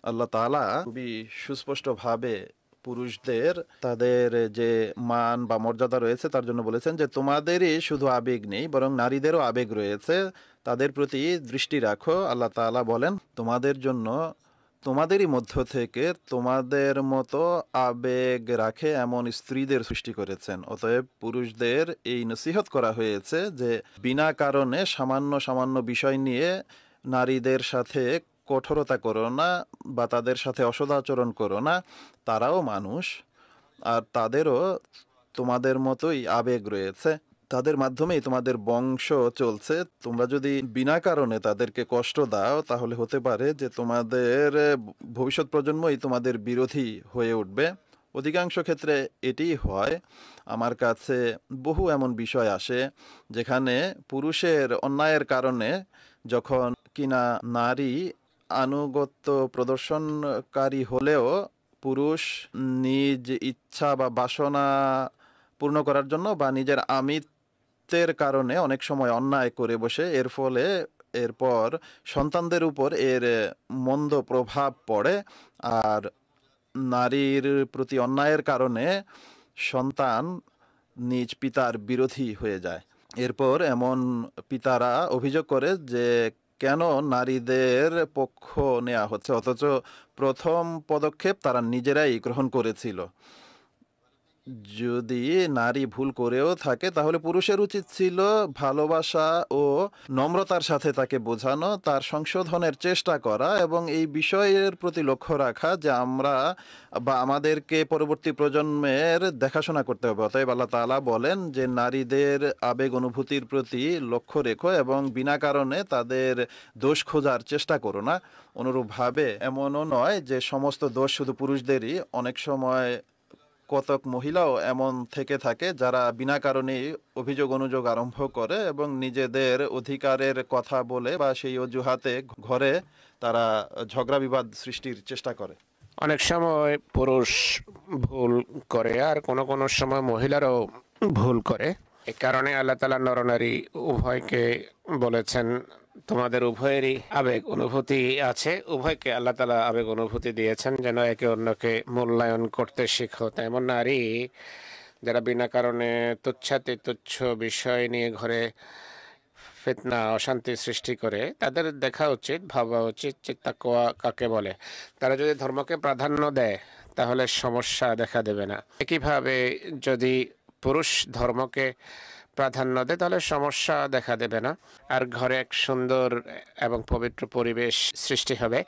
আল্লাহ তাআলা খুবই সুস্পষ্টভাবে পুরুষদের তাদের যে মান বা মর্যাদা রয়েছে তার জন্য বলেছেন যে তোমাদেরই শুধু আবেগ নেই, বরং নারীদেরও আবেগ রয়েছে, তাদের প্রতি দৃষ্টি রাখো। আল্লাহ তাআলা বলেন তোমাদের জন্য তোমাদেরই মধ্য থেকে তোমাদের মতো আবেগ রাখে এমন স্ত্রীদের সৃষ্টি করেছেন। অতএব পুরুষদের এই নসিহত করা হয়েছে যে বিনা কারণে সামান্য সামান্য বিষয় নিয়ে নারীদের সাথে কঠোরতা করো না বা তাদের সাথে অসদাচরণ করো না। তারাও মানুষ, আর তাদেরও তোমাদের মতোই আবেগ রয়েছে, তাদের মাধ্যমেই তোমাদের বংশ চলছে। তোমরা যদি বিনা কারণে তাদেরকে কষ্ট দাও তাহলে হতে পারে যে তোমাদের ভবিষ্যৎ প্রজন্মই তোমাদের বিরোধী হয়ে উঠবে। অধিকাংশ ক্ষেত্রে এটিই হয়। আমার কাছে বহু এমন বিষয় আসে যেখানে পুরুষের অন্যায়ের কারণে যখন কিনা নারী আনুগত্য প্রদর্শনকারী হলেও পুরুষ নিজ ইচ্ছা বা বাসনা পূর্ণ করার জন্য বা নিজের আমিত্বের কারণে অনেক সময় অন্যায় করে বসে, এর ফলে এরপর সন্তানদের উপর এর মন্দ প্রভাব পড়ে। আর নারীর প্রতি অন্যায়ের কারণে সন্তান নিজ পিতার বিরোধী হয়ে যায়। এরপর এমন পিতারা অভিযোগ করে যে কেন নারীদের পক্ষ নেওয়া হচ্ছে, অথচ প্রথম পদক্ষেপ তারা নিজেরাই গ্রহণ করেছিল। যদি নারী ভুল করেও থাকে তাহলে পুরুষের উচিত ছিল ভালোবাসা ও নম্রতার সাথে তাকে বোঝানো, তার সংশোধনের চেষ্টা করা এবং এই বিষয়ের প্রতি লক্ষ্য রাখা যে আমরা বা আমাদেরকে পরবর্তী প্রজন্মের দেখাশোনা করতে হবে। অতএব আল্লাহ তাআলা বলেন যে নারীদের আবেগ অনুভূতির প্রতি লক্ষ্য রেখো এবং বিনা কারণে তাদের দোষ খোঁজার চেষ্টা করো না। অনুরূপভাবে এমনও নয় যে সমস্ত দোষ শুধু পুরুষদেরই, অনেক সময় কতক মহিলাও এমন থেকে থাকে যারা বিনা কারণেই অভিযোগ অনুযোগ আরম্ভ করে এবং নিজেদের অধিকারের কথা বলে বা সেই অজুহাতে ঘরে তারা ঝগড়া বিবাদ সৃষ্টির চেষ্টা করে। অনেক সময় পুরুষ ভুল করে আর কোনো কোনো সময় মহিলারাও ভুল করে। এ কারণে আল্লাহ তাআলা নরনারী উভয়কে বলেছেন তোমাদের উভয়েরই আবেগ অনুভূতি আছে, উভয়কে আল্লাহ তাআলা আবেগ অনুভূতি দিয়েছেন যেন একে অন্যকে মূল্যায়ন করতে শিখো। তেমন নারী যারা বিনা কারণে তুচ্ছাতি তুচ্ছ বিষয় নিয়ে ঘরে ফিতনা অশান্তি সৃষ্টি করে তাদের দেখা উচিত, ভাবা উচিত যে তাকওয়া কাকে বলে। তারা যদি ধর্মকে প্রাধান্য দেয় তাহলে সমস্যা দেখা দেবে না। একইভাবে যদি পুরুষ ধর্মকে প্রাধান্য দেয় তাহলে সমস্যা দেখা দেবে না, আর ঘরে এক সুন্দর এবং পবিত্র পরিবেশ সৃষ্টি হবে।